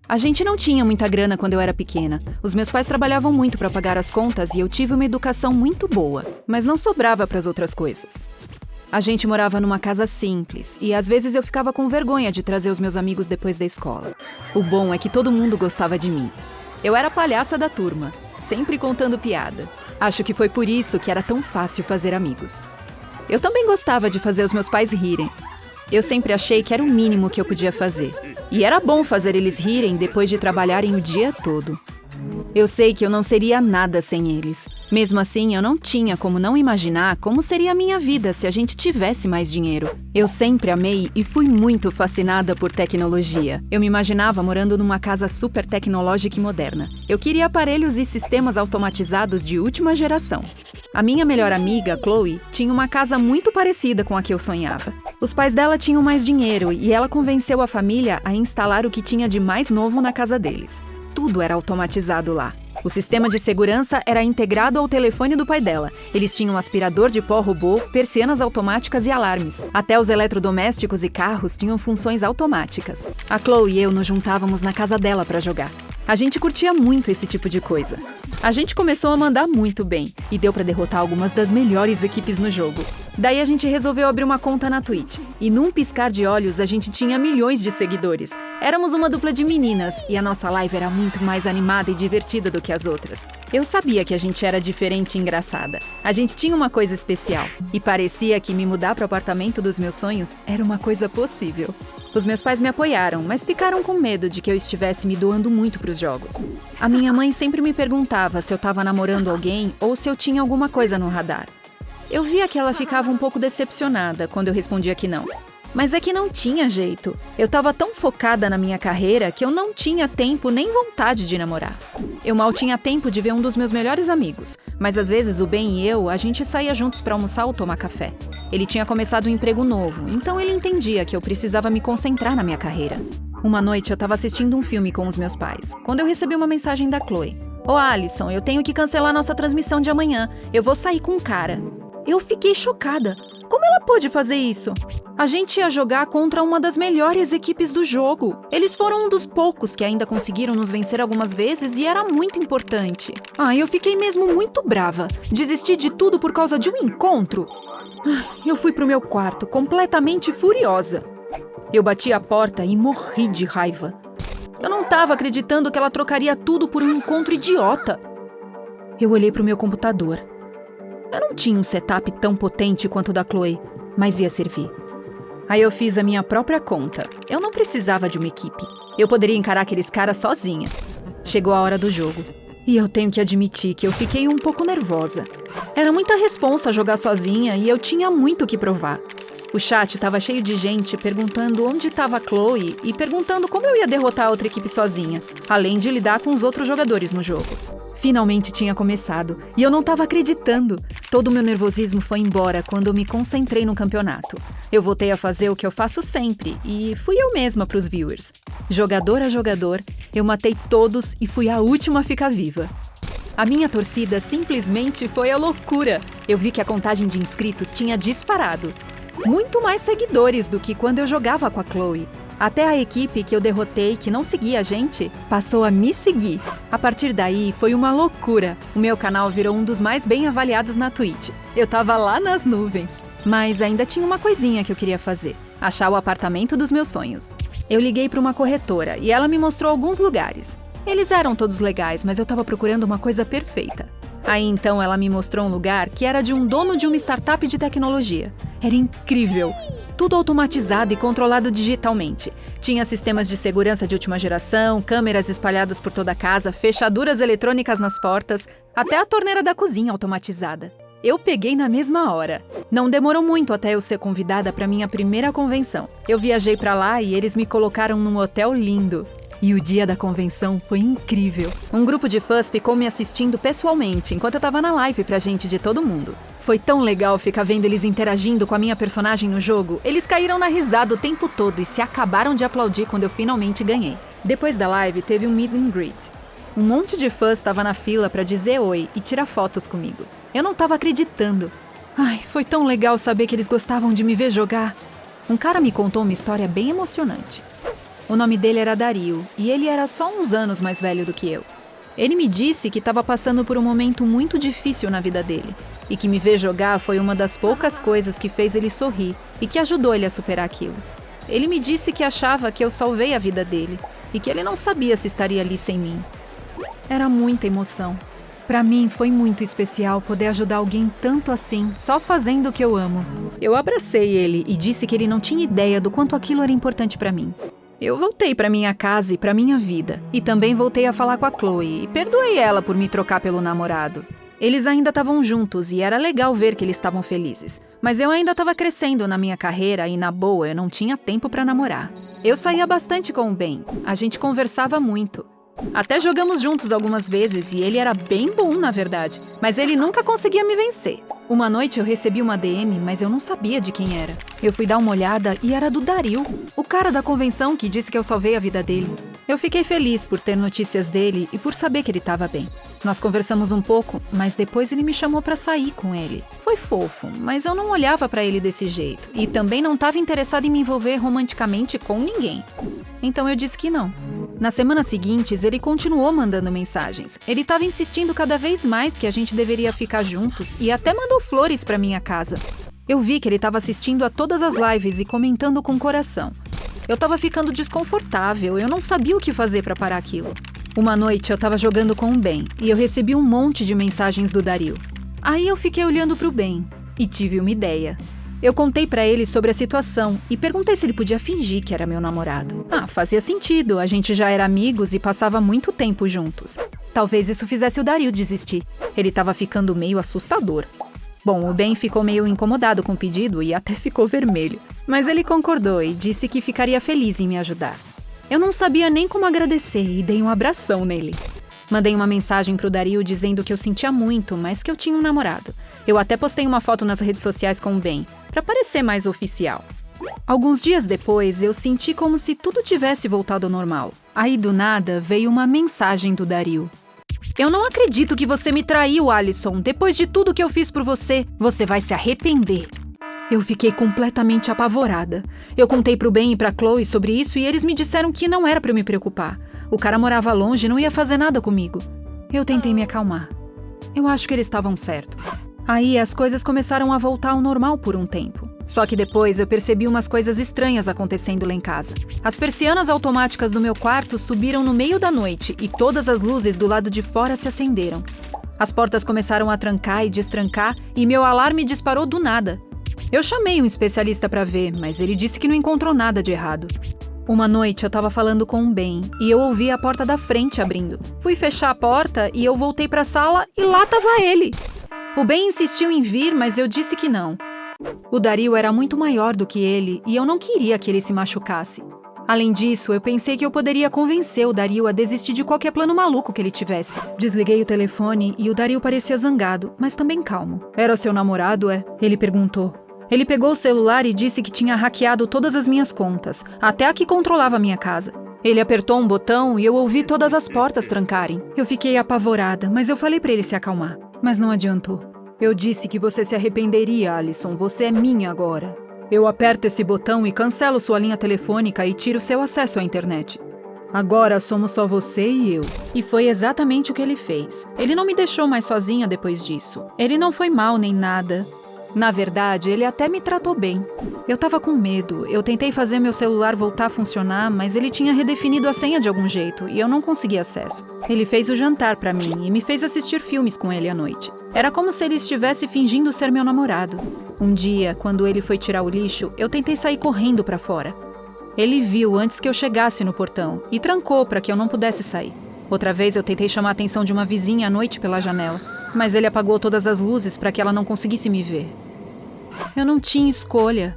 A gente não tinha muita grana quando eu era pequena. Os meus pais trabalhavam muito para pagar as contas e eu tive uma educação muito boa, mas não sobrava para as outras coisas. A gente morava numa casa simples e às vezes eu ficava com vergonha de trazer os meus amigos depois da escola. O bom é que todo mundo gostava de mim. Eu era a palhaça da turma, sempre contando piada. Acho que foi por isso que era tão fácil fazer amigos. Eu também gostava de fazer os meus pais rirem. Eu sempre achei que era o mínimo que eu podia fazer. E era bom fazer eles rirem depois de trabalharem o dia todo. Eu sei que eu não seria nada sem eles. Mesmo assim, eu não tinha como não imaginar como seria a minha vida se a gente tivesse mais dinheiro. Eu sempre amei e fui muito fascinada por tecnologia. Eu me imaginava morando numa casa super tecnológica e moderna. Eu queria aparelhos e sistemas automatizados de última geração. A minha melhor amiga, Chloe, tinha uma casa muito parecida com a que eu sonhava. Os pais dela tinham mais dinheiro e ela convenceu a família a instalar o que tinha de mais novo na casa deles. Tudo era automatizado lá. O sistema de segurança era integrado ao telefone do pai dela. Eles tinham um aspirador de pó robô, persianas automáticas e alarmes. Até os eletrodomésticos e carros tinham funções automáticas. A Chloe e eu nos juntávamos na casa dela para jogar. A gente curtia muito esse tipo de coisa. A gente começou a mandar muito bem e deu para derrotar algumas das melhores equipes no jogo. Daí a gente resolveu abrir uma conta na Twitch e num piscar de olhos a gente tinha milhões de seguidores. Éramos uma dupla de meninas e a nossa live era muito mais animada e divertida do que as outras. Eu sabia que a gente era diferente e engraçada. A gente tinha uma coisa especial e parecia que me mudar para o apartamento dos meus sonhos era uma coisa possível. Os meus pais me apoiaram, mas ficaram com medo de que eu estivesse me doando muito para os jogos. A minha mãe sempre me perguntava se eu estava namorando alguém ou se eu tinha alguma coisa no radar. Eu via que ela ficava um pouco decepcionada quando eu respondia que não. Mas é que não tinha jeito. Eu estava tão focada na minha carreira que eu não tinha tempo nem vontade de namorar. Eu mal tinha tempo de ver um dos meus melhores amigos, mas às vezes o Ben e eu, a gente saía juntos para almoçar ou tomar café. Ele tinha começado um emprego novo, então ele entendia que eu precisava me concentrar na minha carreira. Uma noite eu estava assistindo um filme com os meus pais, quando eu recebi uma mensagem da Chloe. Ô Alisson, eu tenho que cancelar nossa transmissão de amanhã. Eu vou sair com um cara. Eu fiquei chocada. Como ela pôde fazer isso? A gente ia jogar contra uma das melhores equipes do jogo. Eles foram um dos poucos que ainda conseguiram nos vencer algumas vezes e era muito importante. Eu fiquei mesmo muito brava. Desisti de tudo por causa de um encontro. Eu fui pro meu quarto, completamente furiosa. Eu bati a porta e morri de raiva. Eu não estava acreditando que ela trocaria tudo por um encontro idiota. Eu olhei pro meu computador. Eu não tinha um setup tão potente quanto o da Chloe, mas ia servir. Aí eu fiz a minha própria conta. Eu não precisava de uma equipe. Eu poderia encarar aqueles caras sozinha. Chegou a hora do jogo. E eu tenho que admitir que eu fiquei um pouco nervosa. Era muita responsa jogar sozinha e eu tinha muito o que provar. O chat estava cheio de gente perguntando onde estava a Chloe e perguntando como eu ia derrotar a outra equipe sozinha, além de lidar com os outros jogadores no jogo. Finalmente tinha começado, e eu não estava acreditando. Todo o meu nervosismo foi embora quando eu me concentrei no campeonato. Eu voltei a fazer o que eu faço sempre, e fui eu mesma para os viewers. Jogador a jogador, eu matei todos e fui a última a ficar viva. A minha torcida simplesmente foi a loucura. Eu vi que a contagem de inscritos tinha disparado. Muito mais seguidores do que quando eu jogava com a Chloe. Até a equipe que eu derrotei, que não seguia a gente, passou a me seguir. A partir daí, foi uma loucura. O meu canal virou um dos mais bem avaliados na Twitch. Eu tava lá nas nuvens. Mas ainda tinha uma coisinha que eu queria fazer. Achar o apartamento dos meus sonhos. Eu liguei para uma corretora e ela me mostrou alguns lugares. Eles eram todos legais, mas eu tava procurando uma coisa perfeita. Aí então ela me mostrou um lugar que era de um dono de uma startup de tecnologia. Era incrível! Tudo automatizado e controlado digitalmente. Tinha sistemas de segurança de última geração, câmeras espalhadas por toda a casa, fechaduras eletrônicas nas portas, até a torneira da cozinha automatizada. Eu peguei na mesma hora. Não demorou muito até eu ser convidada para minha primeira convenção. Eu viajei para lá e eles me colocaram num hotel lindo. E o dia da convenção foi incrível. Um grupo de fãs ficou me assistindo pessoalmente enquanto eu tava na live pra gente de todo mundo. Foi tão legal ficar vendo eles interagindo com a minha personagem no jogo. Eles caíram na risada o tempo todo e se acabaram de aplaudir quando eu finalmente ganhei. Depois da live, teve um meet and greet. Um monte de fãs estava na fila pra dizer oi e tirar fotos comigo. Eu não tava acreditando. Foi tão legal saber que eles gostavam de me ver jogar. Um cara me contou uma história bem emocionante. O nome dele era Dario, e ele era só uns anos mais velho do que eu. Ele me disse que estava passando por um momento muito difícil na vida dele, e que me ver jogar foi uma das poucas coisas que fez ele sorrir e que ajudou ele a superar aquilo. Ele me disse que achava que eu salvei a vida dele, e que ele não sabia se estaria ali sem mim. Era muita emoção. Para mim foi muito especial poder ajudar alguém tanto assim, só fazendo o que eu amo. Eu abracei ele e disse que ele não tinha ideia do quanto aquilo era importante para mim. Eu voltei para minha casa e para minha vida, e também voltei a falar com a Chloe e perdoei ela por me trocar pelo namorado. Eles ainda estavam juntos e era legal ver que eles estavam felizes, mas eu ainda estava crescendo na minha carreira e, na boa, eu não tinha tempo para namorar. Eu saía bastante com o Ben, a gente conversava muito. Até jogamos juntos algumas vezes e ele era bem bom, na verdade, mas ele nunca conseguia me vencer. Uma noite eu recebi uma DM, mas eu não sabia de quem era. Eu fui dar uma olhada e era do Dario, o cara da convenção que disse que eu salvei a vida dele. Eu fiquei feliz por ter notícias dele e por saber que ele estava bem. Nós conversamos um pouco, mas depois ele me chamou para sair com ele. Foi fofo, mas eu não olhava para ele desse jeito e também não estava interessado em me envolver romanticamente com ninguém. Então eu disse que não. Nas semanas seguintes, ele continuou mandando mensagens. Ele estava insistindo cada vez mais que a gente deveria ficar juntos e até mandou flores para minha casa. Eu vi que ele estava assistindo a todas as lives e comentando com o coração. Eu estava ficando desconfortável, eu não sabia o que fazer para parar aquilo. Uma noite eu estava jogando com o Ben e eu recebi um monte de mensagens do Dario. Aí eu fiquei olhando para o Ben e tive uma ideia. Eu contei para ele sobre a situação e perguntei se ele podia fingir que era meu namorado. Fazia sentido, a gente já era amigos e passava muito tempo juntos. Talvez isso fizesse o Dario desistir. Ele estava ficando meio assustador. Bom, o Ben ficou meio incomodado com o pedido e até ficou vermelho. Mas ele concordou e disse que ficaria feliz em me ajudar. Eu não sabia nem como agradecer e dei um abração nele. Mandei uma mensagem pro Dario dizendo que eu sentia muito, mas que eu tinha um namorado. Eu até postei uma foto nas redes sociais com o Ben, para parecer mais oficial. Alguns dias depois, eu senti como se tudo tivesse voltado ao normal. Aí, do nada, veio uma mensagem do Dario. Eu não acredito que você me traiu, Alison. Depois de tudo que eu fiz por você, você vai se arrepender. Eu fiquei completamente apavorada. Eu contei pro Ben e pra Chloe sobre isso e eles me disseram que não era pra eu me preocupar. O cara morava longe e não ia fazer nada comigo. Eu tentei me acalmar. Eu acho que eles estavam certos. Aí as coisas começaram a voltar ao normal por um tempo. Só que depois eu percebi umas coisas estranhas acontecendo lá em casa. As persianas automáticas do meu quarto subiram no meio da noite e todas as luzes do lado de fora se acenderam. As portas começaram a trancar e destrancar e meu alarme disparou do nada. Eu chamei um especialista para ver, mas ele disse que não encontrou nada de errado. Uma noite eu tava falando com o Ben e eu ouvi a porta da frente abrindo. Fui fechar a porta e eu voltei pra sala e lá tava ele. O Ben insistiu em vir, mas eu disse que não. O Dario era muito maior do que ele e eu não queria que ele se machucasse. Além disso, eu pensei que eu poderia convencer o Dario a desistir de qualquer plano maluco que ele tivesse. Desliguei o telefone e o Dario parecia zangado, mas também calmo. Era seu namorado, é? Ele perguntou. Ele pegou o celular e disse que tinha hackeado todas as minhas contas, até a que controlava a minha casa. Ele apertou um botão e eu ouvi todas as portas trancarem. Eu fiquei apavorada, mas eu falei pra ele se acalmar. Mas não adiantou. Eu disse que você se arrependeria, Alison. Você é minha agora. Eu aperto esse botão e cancelo sua linha telefônica e tiro seu acesso à internet. Agora somos só você e eu. E foi exatamente o que ele fez. Ele não me deixou mais sozinha depois disso. Ele não foi mal nem nada. Na verdade, ele até me tratou bem. Eu tava com medo. Eu tentei fazer meu celular voltar a funcionar, mas ele tinha redefinido a senha de algum jeito e eu não consegui acesso. Ele fez o jantar pra mim e me fez assistir filmes com ele à noite. Era como se ele estivesse fingindo ser meu namorado. Um dia, quando ele foi tirar o lixo, eu tentei sair correndo pra fora. Ele viu antes que eu chegasse no portão e trancou pra que eu não pudesse sair. Outra vez eu tentei chamar a atenção de uma vizinha à noite pela janela, mas ele apagou todas as luzes para que ela não conseguisse me ver. Eu não tinha escolha.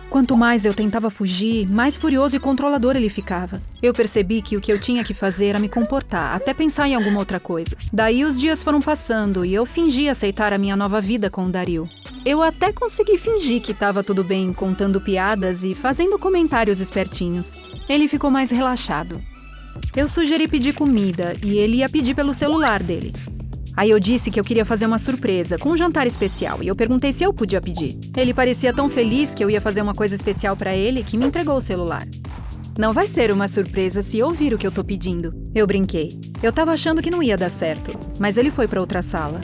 Quanto mais eu tentava fugir, mais furioso e controlador ele ficava. Eu percebi que o que eu tinha que fazer era me comportar, até pensar em alguma outra coisa. Daí os dias foram passando e eu fingi aceitar a minha nova vida com o Dario. Eu até consegui fingir que estava tudo bem, contando piadas e fazendo comentários espertinhos. Ele ficou mais relaxado. Eu sugeri pedir comida e ele ia pedir pelo celular dele. Aí eu disse que eu queria fazer uma surpresa, com um jantar especial, e eu perguntei se eu podia pedir. Ele parecia tão feliz que eu ia fazer uma coisa especial pra ele que me entregou o celular. Não vai ser uma surpresa se ouvir o que eu tô pedindo. Eu brinquei. Eu tava achando que não ia dar certo, mas ele foi pra outra sala.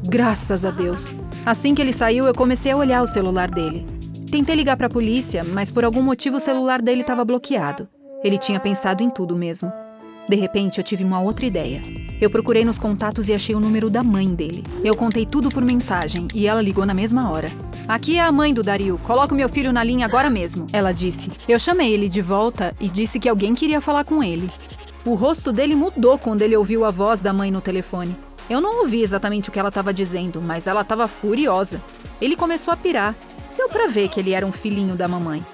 Graças a Deus. Assim que ele saiu, eu comecei a olhar o celular dele. Tentei ligar pra polícia, mas por algum motivo o celular dele estava bloqueado. Ele tinha pensado em tudo mesmo. De repente, eu tive uma outra ideia. Eu procurei nos contatos e achei o número da mãe dele. Eu contei tudo por mensagem e ela ligou na mesma hora. Aqui é a mãe do Dario. Coloca o meu filho na linha agora mesmo, ela disse. Eu chamei ele de volta e disse que alguém queria falar com ele. O rosto dele mudou quando ele ouviu a voz da mãe no telefone. Eu não ouvi exatamente o que ela estava dizendo, mas ela estava furiosa. Ele começou a pirar. Deu pra ver que ele era um filhinho da mamãe.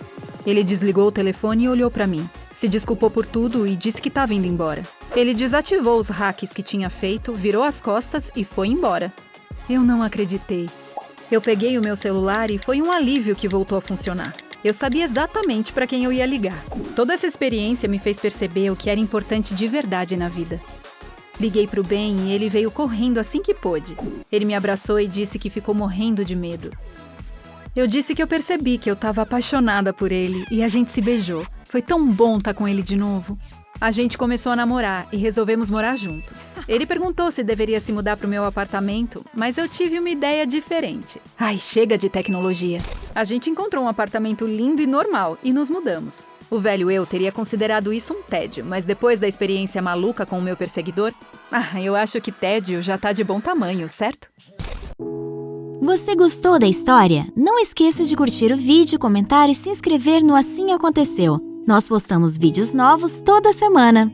Ele desligou o telefone e olhou pra mim. Se desculpou por tudo e disse que estava indo embora. Ele desativou os hacks que tinha feito, virou as costas e foi embora. Eu não acreditei. Eu peguei o meu celular e foi um alívio que voltou a funcionar. Eu sabia exatamente para quem eu ia ligar. Toda essa experiência me fez perceber o que era importante de verdade na vida. Liguei pro Ben e ele veio correndo assim que pôde. Ele me abraçou e disse que ficou morrendo de medo. Eu disse que eu percebi que eu estava apaixonada por ele e a gente se beijou. Foi tão bom estar com ele de novo. A gente começou a namorar e resolvemos morar juntos. Ele perguntou se deveria se mudar pro meu apartamento, mas eu tive uma ideia diferente. Ai, chega de tecnologia. A gente encontrou um apartamento lindo e normal e nos mudamos. O velho eu teria considerado isso um tédio, mas depois da experiência maluca com o meu perseguidor, eu acho que tédio já tá de bom tamanho, certo? Você gostou da história? Não esqueça de curtir o vídeo, comentar e se inscrever no Assim Aconteceu. Nós postamos vídeos novos toda semana.